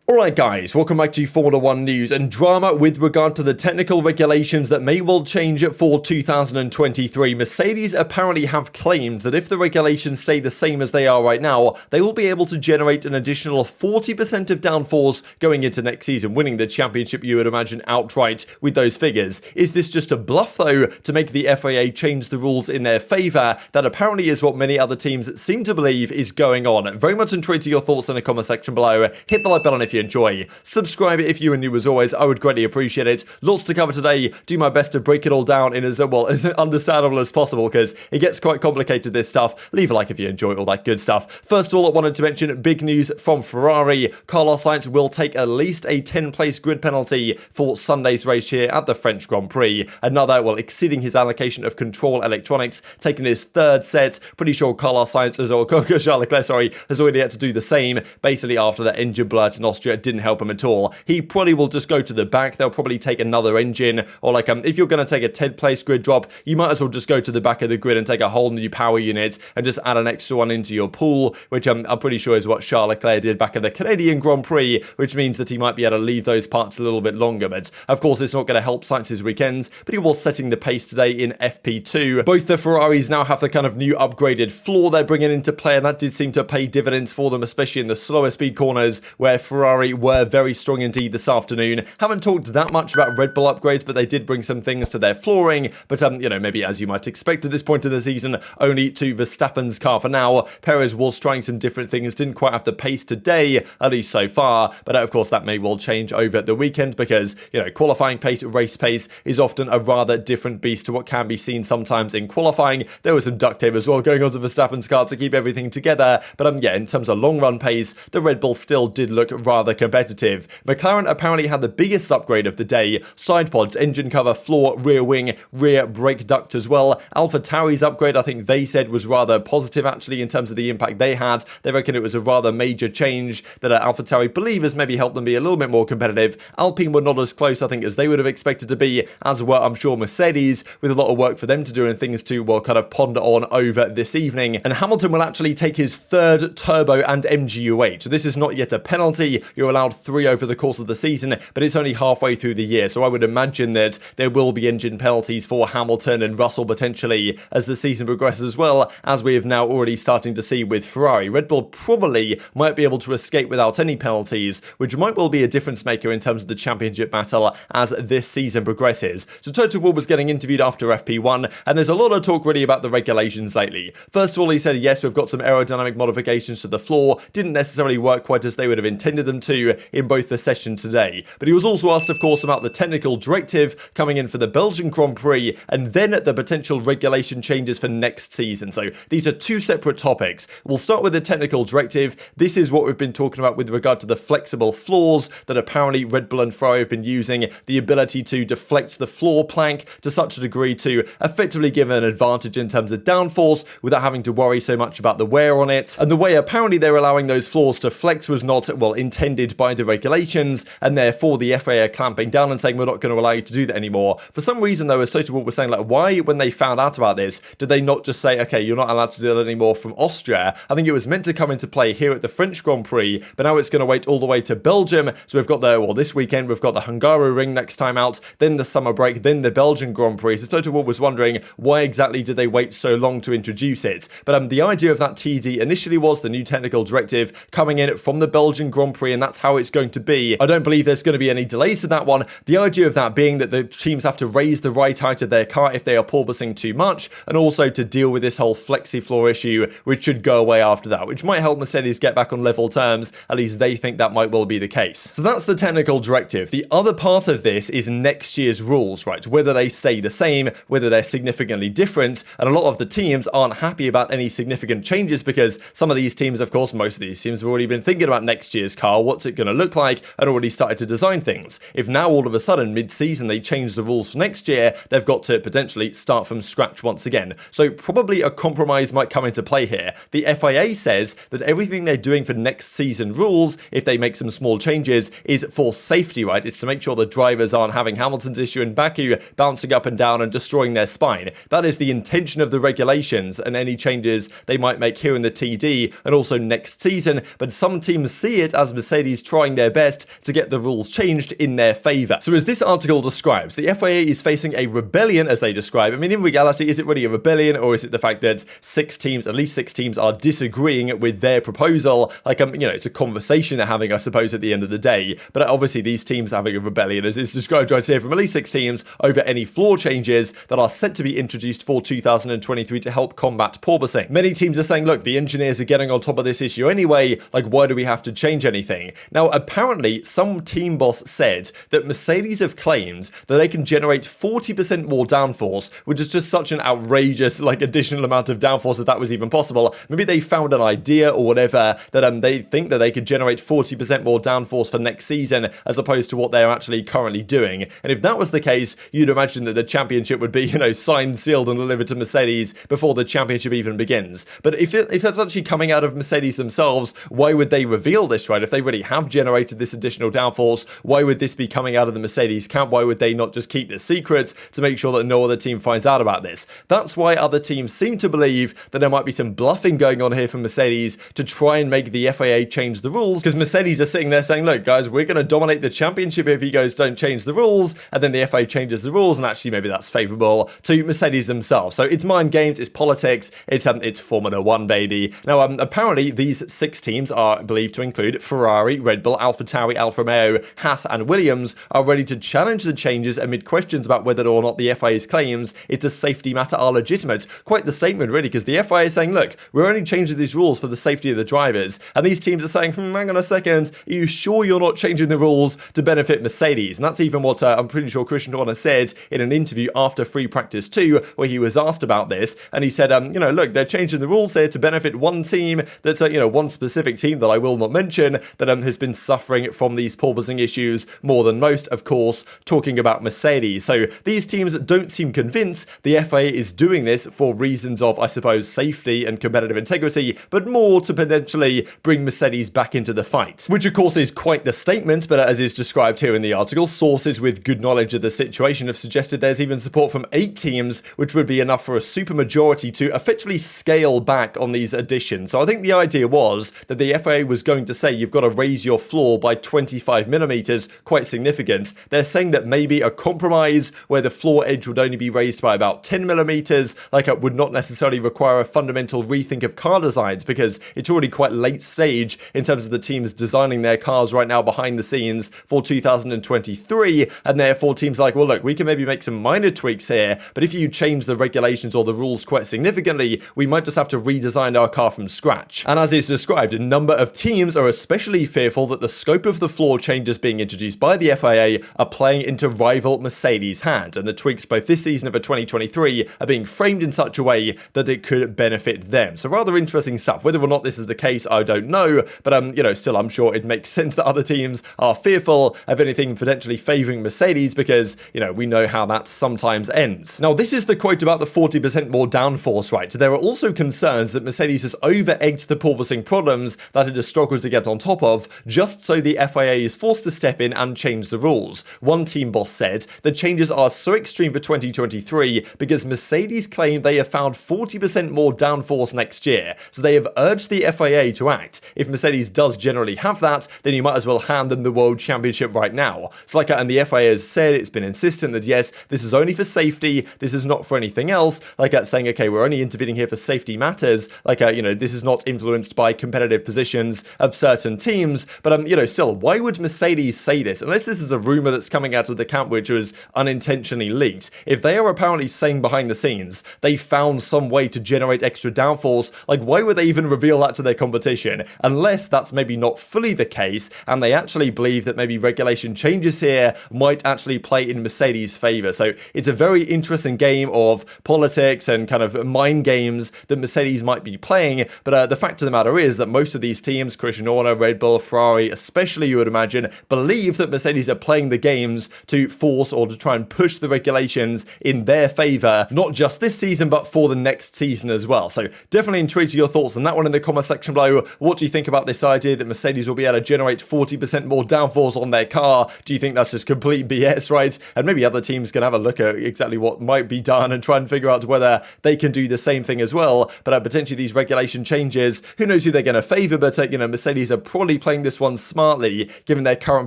Alright guys, welcome back to Formula 1 news and drama with regard to the technical regulations that may well change for 2023. Mercedes apparently have claimed that if the regulations stay the same as they are right now, they will be able to generate an additional 40% of downforce going into next season, winning the championship, you would imagine, outright with those figures. Is this just a bluff though to make the FIA change the rules in their favour? That apparently is what many other teams seem to believe is going on. Very much intrigued to your thoughts in the comment section below. Hit the like button if you enjoy. Subscribe if you are new as always, I would greatly appreciate it. Lots to cover today. Do my best to break it all down in as understandable as possible because it gets quite complicated, this stuff. Leave a like if you enjoy all that good stuff. First of all, I wanted to mention big news from Ferrari. Carlos Sainz will take at least a 10-place grid penalty for Sunday's race here at the French Grand Prix. Another, exceeding his allocation of control electronics, taking his third set. Pretty sure Carlos Sainz, Charles Leclerc, has already had to do the same, basically after that engine blurt in Austria didn't help him at all. He probably will just go to the back. They'll probably take another engine, or if you're going to take a 10-place grid drop, you might as well just go to the back of the grid and take a whole new power unit and just add an extra one into your pool, which I'm pretty sure is what Charles Leclerc did back in the Canadian Grand Prix, which means that he might be able to leave those parts a little bit longer. But of course, it's not going to help Sainz's weekends, but he was setting the pace today in FP2. Both the Ferraris now have the kind of new upgraded floor they're bringing into play, and that did seem to pay dividends for them, especially in the slower speed corners, where Ferrari were very strong indeed this afternoon. Haven't talked that much about Red Bull upgrades, but they did bring some things to their flooring. But, maybe as you might expect at this point in the season, only to Verstappen's car for now. Perez was trying some different things, didn't quite have the pace today, at least so far. But of course, that may well change over the weekend because, qualifying pace, race pace is often a rather different beast to what can be seen sometimes in qualifying. There was some duct tape as well going onto Verstappen's car to keep everything together. But, in terms of long run pace, the Red Bull still did look rather competitive. McLaren apparently had the biggest upgrade of the day. Side pods, engine cover, floor, rear wing, rear brake duct as well. Alpha Tauri's upgrade, I think they said, was rather positive actually in terms of the impact they had. They reckon it was a rather major change that Alpha Tauri believers maybe helped them be a little bit more competitive. Alpine were not as close, I think, as they would have expected to be, as were, I'm sure, Mercedes, with a lot of work for them to do and things to, kind of ponder on over this evening. And Hamilton will actually take his third turbo and MGU8. So this is not yet a penalty. You're allowed 3 over the course of the season, but it's only halfway through the year, so I would imagine that there will be engine penalties for Hamilton and Russell potentially as the season progresses, as well as we have now already starting to see with Ferrari. Red Bull probably might be able to escape without any penalties, which might well be a difference maker in terms of the championship battle as this season progresses. So Toto Wolff was getting interviewed after FP1, and there's a lot of talk really about the regulations lately. First of all, he said, yes, we've got some aerodynamic modifications to the floor, didn't necessarily work quite as they would have intended them to in both the session today. But he was also asked, of course, about the technical directive coming in for the Belgian Grand Prix and then the potential regulation changes for next season. So these are two separate topics. We'll start with the technical directive. This is what we've been talking about with regard to the flexible floors that apparently Red Bull and Ferrari have been using, the ability to deflect the floor plank to such a degree to effectively give an advantage in terms of downforce without having to worry so much about the wear on it. And the way apparently they're allowing those floors to flex was not, intended by the regulations, and therefore the FIA are clamping down and saying we're not going to allow you to do that anymore. For some reason though, as Toto Wolff was saying, why, when they found out about this, did they not just say, okay, you're not allowed to do that anymore from Austria? I think it was meant to come into play here at the French Grand Prix, but now it's going to wait all the way to Belgium. So we've got this weekend, we've got the Hungaroring next time out, then the summer break, then the Belgian Grand Prix. So Toto Wolff was wondering, why exactly did they wait so long to introduce it? But the idea of that TD initially was the new technical directive coming in from the Belgian Grand Prix, and that's how it's going to be. I don't believe there's going to be any delays to that one. The idea of that being that the teams have to raise the right height of their car if they are porpoising too much, and also to deal with this whole flexi floor issue, which should go away after that, which might help Mercedes get back on level terms. At least they think that might well be the case. So that's the technical directive. The other part of this is next year's rules, right? Whether they stay the same, whether they're significantly different, and a lot of the teams aren't happy about any significant changes because some of these teams, of course, most of these teams have already been thinking about next year's car, what's it going to look like, and already started to design things. If now all of a sudden mid-season they change the rules for next year, they've got to potentially start from scratch once again. So probably a compromise might come into play here. The FIA says that everything they're doing for next season rules, if they make some small changes, is for safety, right? It's to make sure the drivers aren't having Hamilton's issue in Baku, bouncing up and down and destroying their spine. That is the intention of the regulations and any changes they might make here in the TD and also next season. But some teams see it, as Mercedes Mercedes trying their best to get the rules changed in their favor. So as this article describes, the FIA is facing a rebellion, as they describe. I mean, in reality, is it really a rebellion, or is it the fact that at least six teams are disagreeing with their proposal? Like, it's a conversation they're having, I suppose, at the end of the day. But obviously, these teams are having a rebellion, as is described right here, from at least six teams over any floor changes that are set to be introduced for 2023 to help combat porpoising. Many teams are saying, look, the engineers are getting on top of this issue anyway, like, why do we have to change anything? Now, apparently, some team boss said that Mercedes have claimed that they can generate 40% more downforce, which is just such an outrageous, like, additional amount of downforce, if that was even possible. Maybe they found an idea or whatever that they think that they could generate 40% more downforce for next season as opposed to what they're actually currently doing. And if that was the case, you'd imagine that the championship would be, signed, sealed, and delivered to Mercedes before the championship even begins. But if that's actually coming out of Mercedes themselves, why would they reveal this, right? If they really have generated this additional downforce, why would this be coming out of the Mercedes camp? Why would they not just keep this secret to make sure that no other team finds out about this? That's why other teams seem to believe that there might be some bluffing going on here from Mercedes to try and make the FIA change the rules, because Mercedes are sitting there saying, look, guys, we're going to dominate the championship if you guys don't change the rules, and then the FIA changes the rules, and actually maybe that's favourable to Mercedes themselves. So it's mind games, it's politics, it's Formula 1, baby. Now, apparently, these six teams are believed to include Ferrari, Red Bull, Alfa Tauri, Alfa Romeo, Haas, and Williams, are ready to challenge the changes amid questions about whether or not the FIA's claims it's a safety matter are legitimate. Quite the statement, really, because the FIA is saying, look, we're only changing these rules for the safety of the drivers, and these teams are saying, hang on a second, are you sure you're not changing the rules to benefit Mercedes? And that's even what I'm pretty sure Christian Horner said in an interview after Free Practice 2, where he was asked about this, and he said, look, they're changing the rules here to benefit one team that's, one specific team that I will not mention that has been suffering from these porpoising issues more than most, of course, talking about Mercedes. So these teams don't seem convinced the FIA is doing this for reasons of, I suppose, safety and competitive integrity, but more to potentially bring Mercedes back into the fight, which of course is quite the statement. But as is described here in the article, sources with good knowledge of the situation have suggested there's even support from 8 teams, which would be enough for a supermajority to effectively scale back on these additions. So I think the idea was that the FIA was going to say you've got to raise your floor by 25 millimeters, quite significant. They're saying that maybe a compromise where the floor edge would only be raised by about 10 millimeters, like it would not necessarily require a fundamental rethink of car designs, because it's already quite late stage in terms of the teams designing their cars right now behind the scenes for 2023, and therefore teams like, well, look, we can maybe make some minor tweaks here, but if you change the regulations or the rules quite significantly, we might just have to redesign our car from scratch. And as is described, a number of teams are especially fearful that the scope of the floor changes being introduced by the FIA are playing into rival Mercedes' hand, and the tweaks both this season and for 2023 are being framed in such a way that it could benefit them. So rather interesting stuff. Whether or not this is the case, I don't know, but still I'm sure it makes sense that other teams are fearful of anything potentially favouring Mercedes, because, we know how that sometimes ends. Now, this is the quote about the 40% more downforce, right? There are also concerns that Mercedes has over-egged the porpoising problems that it has struggled to get on top of, just so the FIA is forced to step in and change the rules. One team boss said, the changes are so extreme for 2023 because Mercedes claim they have found 40% more downforce next year, so they have urged the FIA to act. If Mercedes does generally have that, then you might as well hand them the World Championship right now. So and the FIA has said, it's been insistent that yes, this is only for safety, this is not for anything else, saying, okay, we're only intervening here for safety matters, this is not influenced by competitive positions of certain teams, but still, why would Mercedes say this? Unless this is a rumor that's coming out of the camp which was unintentionally leaked. If they are apparently saying behind the scenes they found some way to generate extra downforce, why would they even reveal that to their competition? Unless that's maybe not fully the case, and they actually believe that maybe regulation changes here might actually play in Mercedes' favour. So it's a very interesting game of politics and kind of mind games that Mercedes might be playing, but the fact of the matter is that most of these teams, Christian Horner, Red Bull, Ferrari, especially you would imagine, believe that Mercedes are playing the games to force or to try and push the regulations in their favour, not just this season, but for the next season as well. So definitely intrigued to your thoughts on that one in the comment section below. What do you think about this idea that Mercedes will be able to generate 40% more downforce on their car? Do you think that's just complete BS, right? And maybe other teams can have a look at exactly what might be done and try and figure out whether they can do the same thing as well. But potentially these regulation changes, who knows who they're going to favour, but Mercedes are probably playing this one smartly, given their current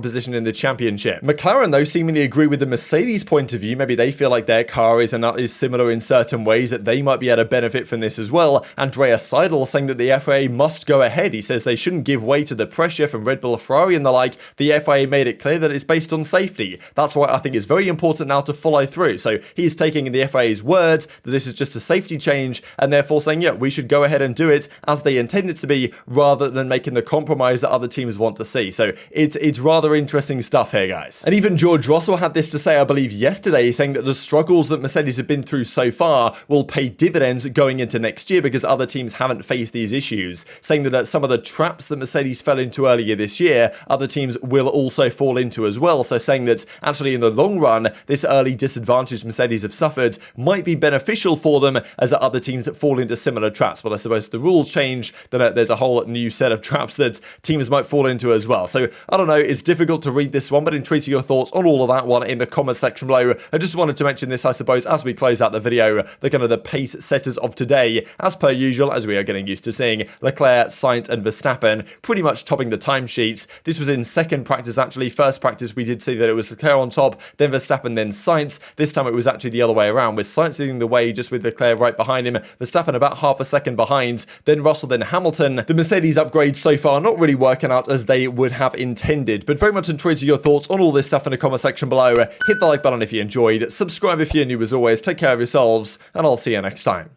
position in the championship. McLaren, though, seemingly agree with the Mercedes point of view. Maybe they feel like their car is similar in certain ways, that they might be able to benefit from this as well. Andreas Seidel saying that the FIA must go ahead. He says they shouldn't give way to the pressure from Red Bull, Ferrari and the like. The FIA made it clear that it's based on safety. That's why I think it's very important now to follow through. So he's taking the FIA's word that this is just a safety change, and therefore saying, yeah, we should go ahead and do it as they intend it to be, rather than making the compromise that other teams want to see. So it's rather interesting stuff here, guys. And even George Russell had this to say, I believe yesterday, saying that the struggles that Mercedes have been through so far will pay dividends going into next year because other teams haven't faced these issues, saying that some of the traps that Mercedes fell into earlier this year, other teams will also fall into as well. So saying that actually in the long run, this early disadvantage Mercedes have suffered might be beneficial for them as other teams that fall into similar traps. But I suppose if the rules change, then there's a whole new set of traps that teams might fall into as well. So I don't know, it's difficult to read this one, but intrigued to your thoughts on all of that one in the comment section below. I just wanted to mention this, I suppose, as we close out the video, the kind of the pace setters of today, as per usual, as we are getting used to seeing Leclerc, Sainz and Verstappen pretty much topping the timesheets. This was in second practice, actually. First practice, we did see that it was Leclerc on top, then Verstappen, then Sainz. This time it was actually the other way around, with Sainz leading the way just with Leclerc right behind him, Verstappen about half a second behind, then Russell, then Hamilton. The Mercedes upgrades so far not really working out as they would have intended, but very much intrigued to your thoughts on all this stuff in the comment section below. Hit the like button if you enjoyed, subscribe if you're new as always, take care of yourselves, and I'll see you next time.